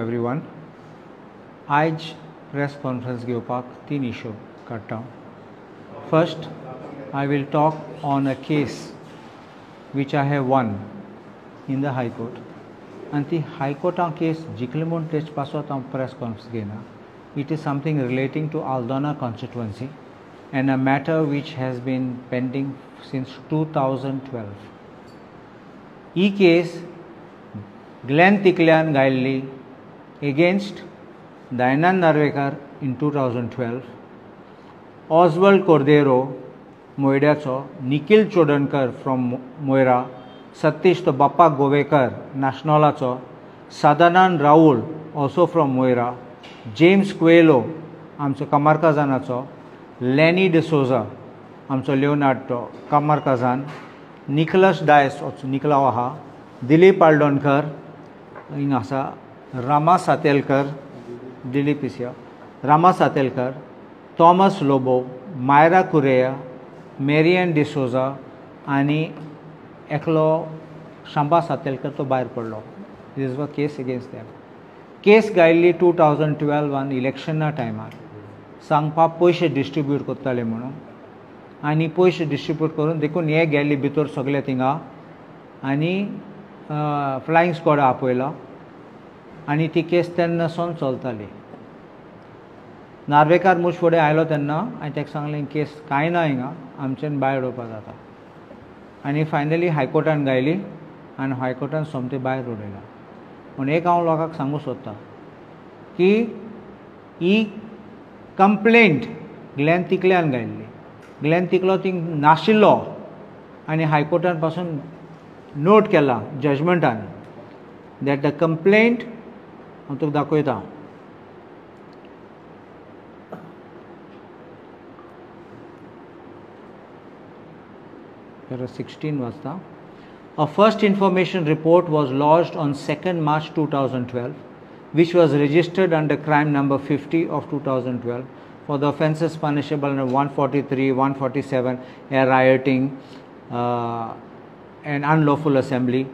everyone. आज press conference घेवपाक 3 issue काडटा. First, I will talk on a case which I have won in the High Court. And the High Court case जिखले म्हूण तेच पासत हांव press conference घेना. It is something relating to Aldona constituency and a matter which has been pending since 2012. E case Glenn Tiklian Gailli against Dayanand Narvekar in 2012, Oswald Cordero Moidacho, Nikhil Chodankar from Moira, Satish to Bappa Govekar Nationalacho, Sadanand Raul also from Moira, James Coelho आमचो Kamarkazanacho, Lenny D'Souza आमचो Leonardo Kamarkazan, Nicholas Dias Niklawaha, Dilip Aldonkar हिंग आसा, Rama Satelkar, Dilip is here, Rama Satelkar, Thomas Lobo, Myra Correa, Marian D'Souza आणि एकलो Shamba Satelkar तो भायर पडलो. This was a case against them. Case गायल्ली 2012 one इलेक्शना टायमार सांगपा पयशे डिस्ट्रीब्यूट करताले म्हणून आनी पयशे डिस्ट्रीब्यूट करून देखून हे गेल्ली भितर सगळे थिंगा आनी फ्लायिंग स्क्वॉड आपयला आनी ती केस तेन्नासून चलताली. नार्वेकार मुज फुडें आयलो तेन्ना हांवें ताका सांगलें केस कांय ना हिंगा आमच्यान भायर उडोवपा जाता आनी फायनली हायकोर्टान गायली आनी हायकोर्टान सोमती भायर उडयला. पूण एक हांव लोकांक सांगूं सोदतां की ही कंप्लेंट ग्लेन तिकल्यान गायल्ली. ग्लेन तिकलो थिंग नाशिल्लो आनी हायकोर्टान पासून नोट केला जजमेंटान दॅट द कंप्लेंट हांव तुका दाखयता. Para 16 वाजता. A first information report was lodged on 2nd March 2012, which was registered under crime number 50 of 2012 for the offences punishable under 143, 147, a rioting and unlawful assembly,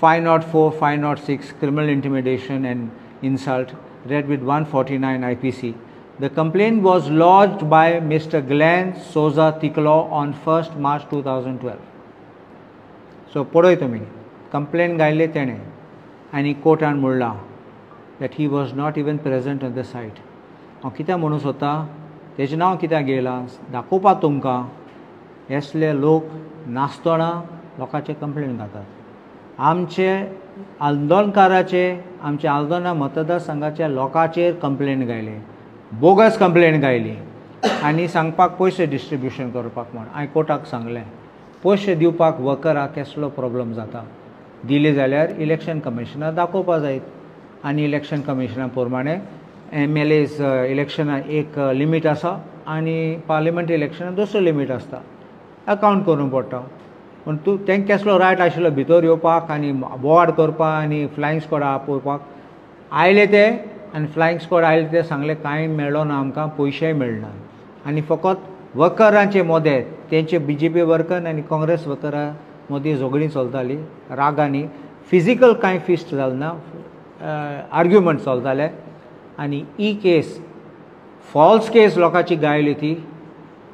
504, 506, criminal intimidation and insult, read with 149 IPC. The complaint was lodged by Mr. Glenn Souza Tiklo on 1st March 2012. So, पळय तुमी complaint गायले तेणें आनी कोर्टान म्हणला that he was not even present on the site. हांव कित्याक म्हणूं सोदतां तेजें नांव कित्याक घेयलां दाखोवपाक तुमकां असले लोक नासतना लोकांचे कंप्लेंट घातात. आमचे आंदोलनकाराचे आमच्या आल्दोना मतदारसंघाच्या लोकांचेर कंप्लेंट गायले, बोगस कंप्लेंट गायली आनी सांगपाक पयशे डिस्ट्रीब्युशन करपाक म्हण. हांवें कोर्टाक सांगलें पयशे दिवपाक वर्कराक कसलो प्रॉब्लेम जाता, दिले जाल्यार इलेक्शन कमिशनाक दाखोवपा जाय आनी इलेक्शन कमिशना प्रमाणे MLAs इलेक्शनाक एक लिमीट आसा आनी पार्लिमेंट इलेक्शनाक दुसरो लिमीट आसता. अकावंट करूंक पडटा. पूण तूं तेंकां कसलो रायट आशिल्लो भितर येवपाक आनी बोवाड करपाक आनी फ्लायिंग स्क्वॉड आपयपाक. आयले ते आनी फ्लायिंग स्क्वॉड आयले ते सांगले कांय मेळ्ळो ना आमकां, पयशेय मेळना आनी फकत वर्करांचे मदें तेंचे BJP वर्कर आनी काँग्रेस वर्करां मदीं झगडीं चलताली रागांनी. फिजिकल कांय फिस्ट जालें ना, आर्ग्युमेंट चलताले आनी ही केस फॉल्स केस लोकांची गायली ती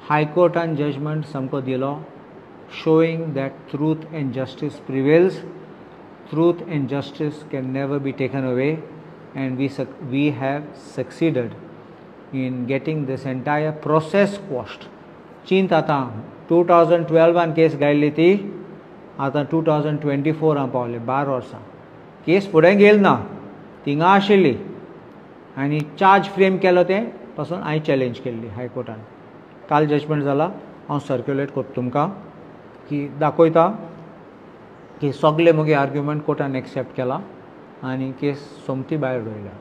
हायकोर्टान जजमेंट सामको दिलो showing that truth and justice prevails. Truth and justice can never be taken away, and we have succeeded in getting this entire process quashed. चिंत आतां 2012 केस गायल्ली ती आतां 2024 पावले 12 वर्सां. केस फुडें गेल ना, थिंगा आशिल्ली आनी चार्ज फ्रेम केलो ते पासून हांवें चॅलेंज केल्ली हायकोर्टान. काल जजमेंट जाला, हांव सर्क्युलेट करता तुमकां की दाखयता की सगळे मुगे आर्ग्युमेंट कोर्टान एक्सेप्ट केला आनी केस सोमती भायर उडयल्या.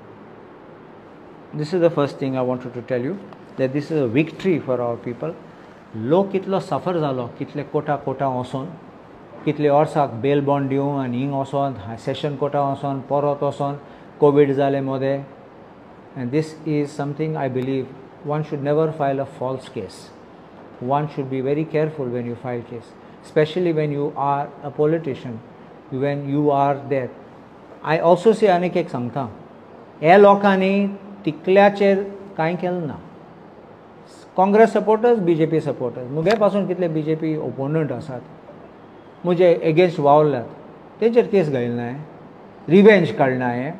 This is the first thing I wanted to tell you, that this is a victory for our people. लोक कितलो सफर जालो, कितले कोर्टा वचोन, कितले वर्साक बेल बॉन्ड दिवन आनी हिंग वचोन सेशन कोर्टा वचोन परत वचोन कोवीड जाले मदें. And this is something I believe one should never file a false case. One should be very careful when you file case, especially when you are a politician, when you are there. I also say anek ek sangta हे लोकांनी तिकल्याचेर कांय केलें ना. Congress supporters, BJP supporters, मुगे पासून कितले BJP ओपोनंट आसात, मुजे against वावरल्यात, तेंचेर केस घालनाय, रिवेंज काडनाय.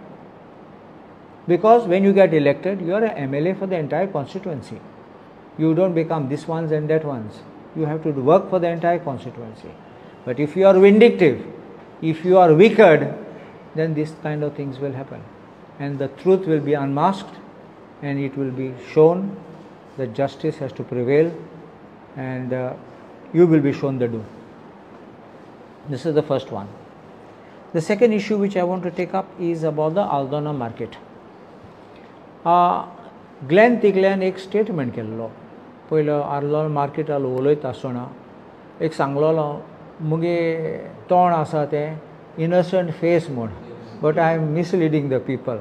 Because when you get elected, you are an MLA for the entire constituency. You don't become this ones and that ones. You have to work for the entire constituency. But if you are vindictive, if you are wicked, then this kind of things will happen. And the truth will be unmasked and it will be shown that justice has to prevail and you will be shown the due. This is the first one. The second issue which I want to take up is about the Aldona market. Glen तिकल्यान एक statement केल्लो. पयलो आर्लोन मार्केटाल उलयता आसतना एक सांगलोलो मुगे तोंड आसा तें इनोसंट फेस म्हूण, but I am misleading the people.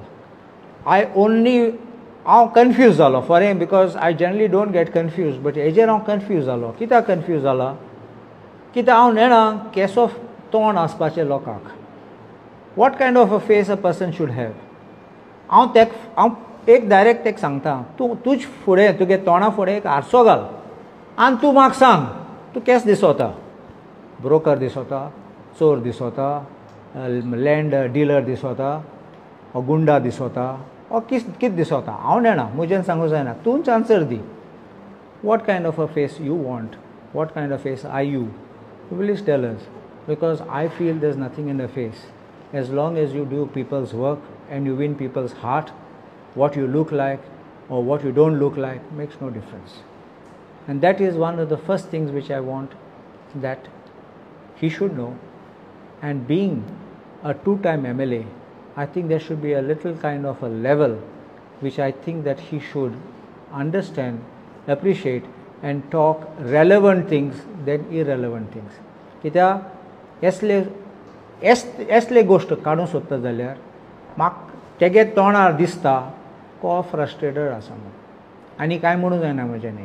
हांव कन्फ्यूज जालो for him, because I generally don't get confuse, but हेजेर हांव कन्फ्यूज जालो. कित्याक कन्फ्यूज जाला? कित्याक हांव नेणा केसो तोंड आसपाचें लोकांक. What kind of a face a person should have. हांव एक डायरेक्ट एक सांगता, तुज फुडें तुगे तोंडा फुडें एक आरसो घाल आनी तूं म्हाका सांग तूं केस दिसोता. ब्रोकर दिसोता, चोर दिसोता, लँड डिलर दिसोता, ओ गुंडा दिसोता, ओ कित दिसोता. हांव नेणा, म्हजें सांगूं जायना. तूंच आन्सर दी. What kind of a face you want, what kind of face are you please tell us, because I feel there is nothing in the face. As long as you do people's work and you win people's heart, what you look like or what you don't look like makes no difference. And that is one of the first things which I want that he should know. And being a two-time MLA, I think there should be a little kind of a level which I think that he should understand, appreciate and talk relevant things than irrelevant things. कित्याक असले गोश्ट काडूं सोदता जाल्यार म्हाका तेगे तोंडार दिसता को फ्रस्ट्रेटेड आसा म्हणून, आनी कांय म्हणूं जायना म्हजें न्ही.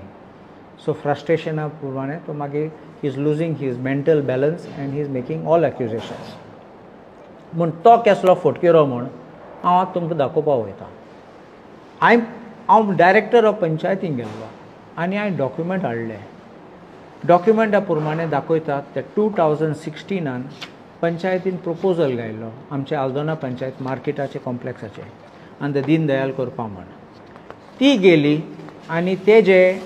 सो फ्रस्ट्रेशना प्रमाणे तो मागीर he is losing his mental balance and he is making all accusations. म्हूण तो केसलो फटकेरो म्हूण हांव तुमकां दाखोवपाक वयता. हांव डायरेक्टर ऑफ पंचायतीन गेल्लो आनी हांवें डॉक्युमेंट हाडले. डॉक्युमेंटा प्रमाणे दाखयतात ते 2016 पंचायतीन प्रपोजल घायल्लो आमच्या आल्दोना पंचायत मार्केटाचे कॉम्प्लेक्साचे आनी ते दीन दयाल करपा म्हण. ती गेली आनी तेजे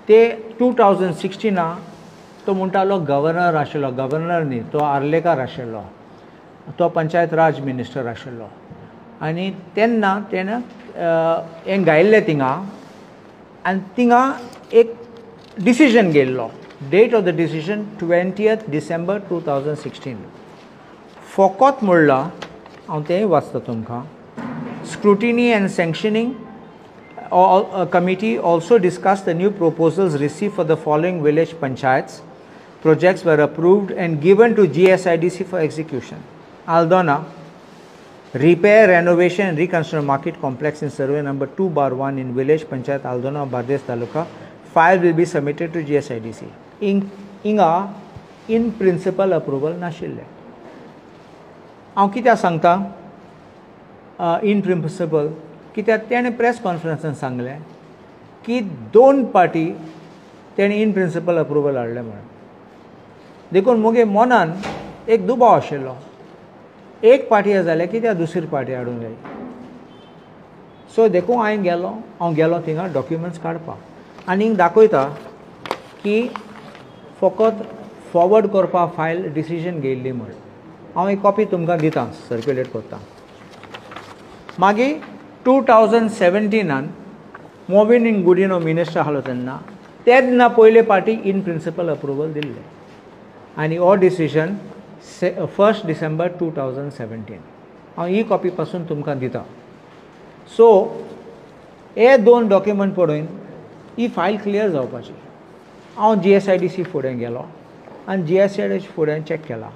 ते 2016 तो म्हणटालो गव्हर्नर आशिल्लो. गव्हर्नर न्ही, तो आर्लेकार आशिल्लो, तो पंचायत राज मिनिस्टर आशिल्लो. आनी तेन्ना तेणें हें घायिल्लें थिंगा आनी थिंगा एक डिसिजन घेयल्लो. Date of the decision 20th December 2016. फकत म्हणलां, हांव तेंय वाचता तुमकां. Scrutiny and sanctioning committee also discussed the new proposals received for the following village panchayats. Projects were approved and given to GSIDC for execution. Aldona, repair, renovation and reconstruction market complex in survey number 2/1 in village panchayat Aldona, Bardes Taluka. File will be submitted to GSIDC. Inga in principle approval नाशिल्ले. हांव कित्याक सांगता in principle, कित्याक तेणें press कॉन्फरन्सान सांगलें की 2 party तेणें in principle approval हाडलें म्हणून. देखून मुगे मनान एक दुबाव आशिल्लो, एक पार्टी जाल्यार कित्याक दुसरी पार्टी हाडूंक जाय. सो देखून हांव गेलो थिंगा डॉक्युमेंट्स काडपाक आनी दाखयता की फकत फॉरवर्ड करपाक फायल डिसिजन घेयल्ली म्हण. हांव एक कॉपी तुमकां दितां, सर्क्युलेट करता. मागीर 2017 मोविन गुडिनो मिनिस्टर आसलो तेन्ना पयले पार्टी इन प्रिंसिपल अप्रुवल दिल्ले आनी हो डिसिजन 1 December 2017. हांव ही कॉपी पासून तुमकां दिता. सो हे 2 डॉक्युमेंट पळोवन ही फायल क्लियर जावपाची. हांव GSIDC फुडें गेलो आनी GSIDC फुडें चॅक केला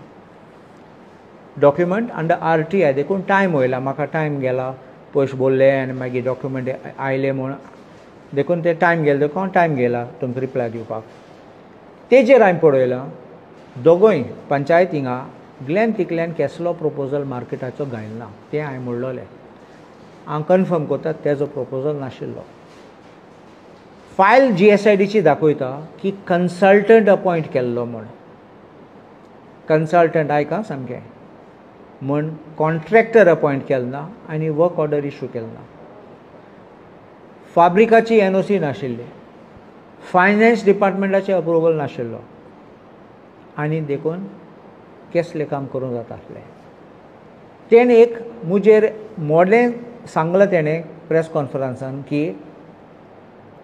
डॉक्युमेंट अंडर RTI. देखून टायम वयला, म्हाका टायम गेला, पयशे बोलले आनी मागीर डॉक्युमेंट आयले म्हूण देखून ते टायम गेलो. देखून टायम गेला तुमकां रिप्लाय दिवपाक. तेजेर हांवें पळयलां दोगूय पंचायत हिंगा ग्लेन तिकल्यान कसलो प्रोपोजल मार्केटाचो घालना तें हांवें म्हणलोलें हांव कन्फर्म करता तेजो प्रोपोजल नाशिल्लो फायल GSIDची दाखयता की कन्सल्टंट अपॉयंट केल्लो म्हण कन्सल्टंट आयका सामकें म्हण कॉन्ट्रॅक्टर अपॉयंट केलो ना आनी वर्क ऑर्डर इश्यू केलो ना फाब्रिकाची NOC नाशिल्ली फायनान्स डिपार्टमेंटाचे अप्रुवल नाशिल्लो आनी देखून कसलें काम करूं जाता आसलें तेणें एक मुजेर मोडें सांगलां तेणें प्रेस कॉन्फरन्सान की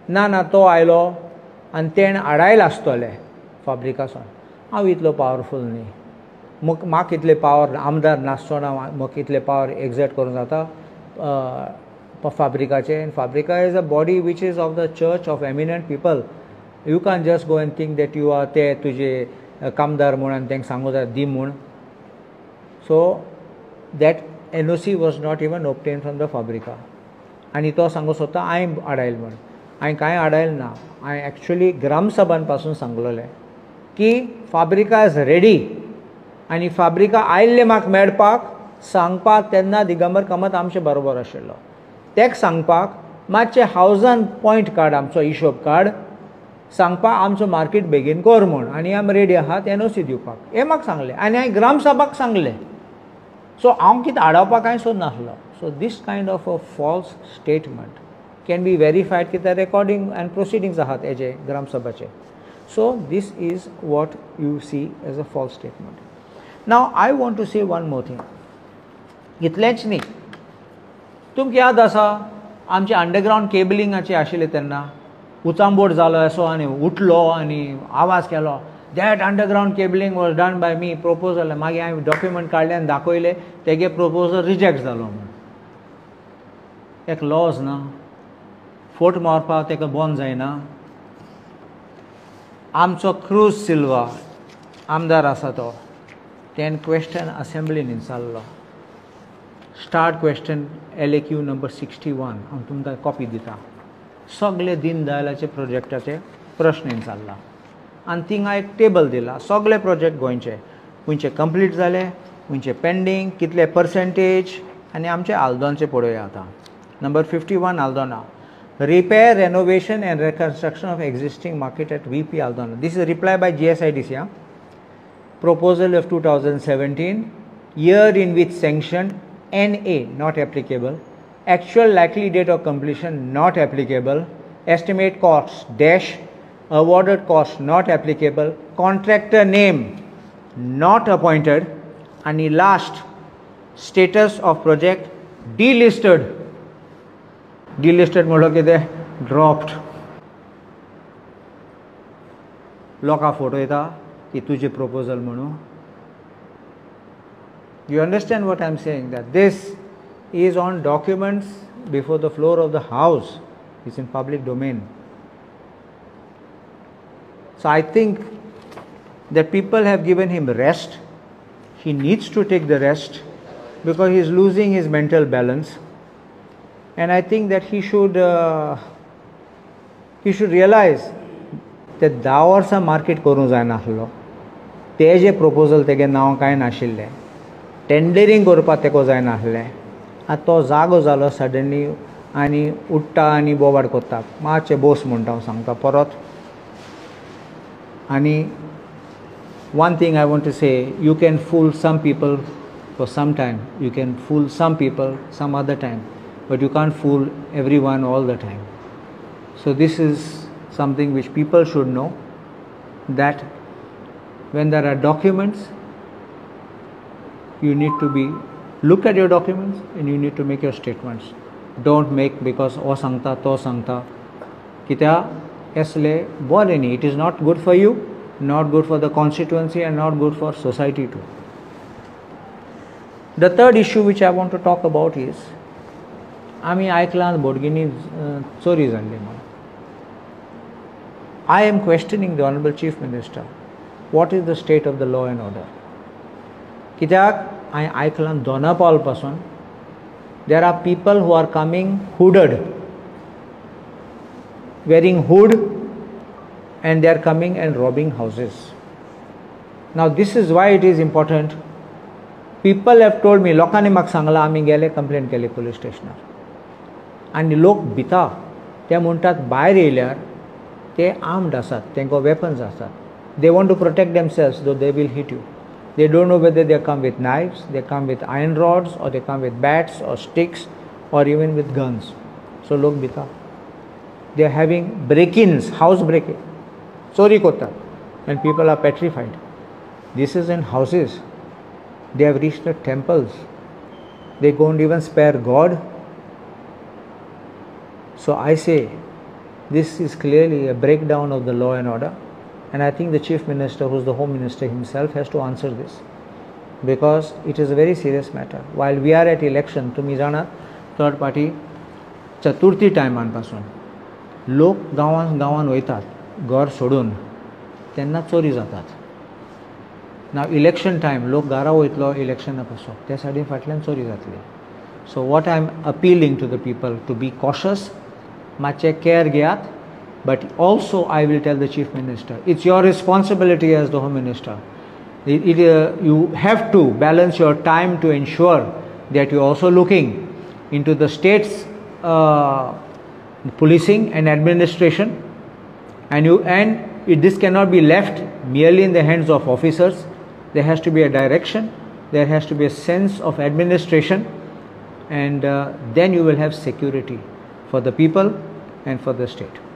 ना तो आयलो आनी तेणें आडायला आसतलें फाब्रिकासून हांव इतलो पावरफूल न्ही म्हाका इतले पावर आमदार नासतना म्हाका इतले पावर एक्झर्ट करूं जाता फाब्रिकाचे फाब्रिका is a body which is of the church of eminent people you can just go and think that you are ते तुजे कामदार म्हूण आनी तांकां सांगूं जाय दी म्हूण so that NOC was not even obtained from the फाब्रिका आनी तो सांगू सोदता हांवें आडायल म्हूण हांवें कांय आडायल ना हांवें एक्चुली ग्रामसभान पासून सांगलोलें की फाब्रिका इज रेडी आनी फाब्रिका आयिल्ले म्हाका मेळपाक सांगपाक तेन्ना दिगंबर कामत आमचे बरोबर आशिल्लो तेका सांगपाक मातशें हावजान पॉयंट काड आमचो हिशोब काड सांगपाक आमचो मार्केट बेगीन कर म्हूण आनी आमी रेडी आहात NOC दिवपाक हें म्हाका सांगलें आनी हांवें ग्रामसभाक सांगलें सो हांव कितें आडावपाक कांय सोदनासलो so this kind of a false statement can be verified की ते रेकॉर्डिंग एंड प्रोसिडींग्स आहात हेजे ग्रामसभाचे so this is what you see as a false statement now I want to say one more thing इतलेंच न्ही तुमकां याद आसा आमचे अंडरग्रावंड केबलिंगाचे आशिल्ले तेन्ना उचांबोड जालो असो आनी उठलो आनी आवाज केलो that underground cabling was done by me proposal मागीर हांवें डॉक्युमेंट काडले आनी दाखयले तेगे प्रोपोजल रिजेक्ट जालो म्हूण एक लॉज ना फोट मारपाक तेका बंद जायना आमचो क्रूज सिल्वा आमदार आसा तो तेन क्वेश्चन असेंब्लीन विचारलो स्टार्ट क्वेश्चन LAQ नंबर 61 हांव तुमकां कॉपी दिता सगळे दीन दयालाचे प्रोजेक्टाचे प्रश्न विचारला आनी थिंगा एक टेबल दिला सगळे प्रोजेक्ट गोंयचे खंयचे कंप्लीट जाले खंयचे पेंडींग कितले पर्सेंटेज आनी आमचे आल्दोनचे पळोवया आतां number 51 Aldona repair renovation and reconstruction of existing market at VP Aldona this is reply by GSIDC proposal of 2017 year in which sanction NA not applicable actual likely date of completion not applicable estimate costs dash awarded cost not applicable contractor name not appointed and the last status of project delisted म्हणलो कितें dropped लोकां photo येता की तुझे proposal म्हणून you understand what I'm saying that this is on documents before the floor of the house it's in public domain so I think that people have given him rest he needs to take the rest because he is losing his mental balance and I think that he should realize that 10 वर्सां market करूं जायना आसलो तेजे proposal तेगे नांव कांय नाशिल्लें tendering करपाक तेको जायना आसलें आतां तो जागो जालो सडनली आनी उठ्ठा आनी बोवाड कोत्ता मातशें बोस म्हणटा हांव सांगता परत आनी one thing I want to say you can fool some people for some time you can fool some people some other time but you can't fool everyone all the time so this is something which people should know that when there are documents you need to be look at your documents and you need to make your statements don't make because o sangta to sangta kitya asle bore nahi it is not good for you not good for the constituency and not good for society too the third issue which I want to talk about is आमी आयकलां बोडगिनी चोरी जाल्ली म्हणून I am questioning the Honorable Chief Minister what is the state of the law and order कित्याक हांवें आयकलां दोनापावल पासून there are people who are coming hooded wearing hood and they are coming and robbing houses Now this is why it is important. People have told me, लोकांनी म्हाका सांगलां आमी गेले complaint केली पुलीस स्टेशनार आनी लोक भिता ते म्हणटात भायर येयल्यार ते आर्म्ड आसात तांकां वेपन्स आसात they want to protect themselves though they will hit you. They don't know whether they come with knives, they come with iron rods, or they come with bats or sticks or even with guns. So lok bita. They are having break-ins, house break-in, chori kota, and people are petrified. This is in houses. They have reached the temples. They don't even spare God. So I say, this is clearly a breakdown of the law and order. And I think the Chief Minister, who is the Home Minister himself, has to answer this, because it is a very serious matter. While we are at election, तुमी जाणा third party चतुर्थी टायमान पासून लोक गांवान वयतात घर सोडून तेन्ना चोरी जातात. नाव इलेक्शन टायम लोक घरा वयतलो इलेक्शना पासून त्या सायडीन फाटल्यान चोरी जातली. So what I am appealing to the people to be cautious, मातशें केअर घेयात. But also I will tell the Chief Minister, it's your responsibility as the Home Minister. You have to balance your time to ensure that you are also looking into the state's policing and administration, and this cannot be left merely in the hands of officers. There has to be a direction, there has to be a sense of administration, and then you will have security for the people and for the state.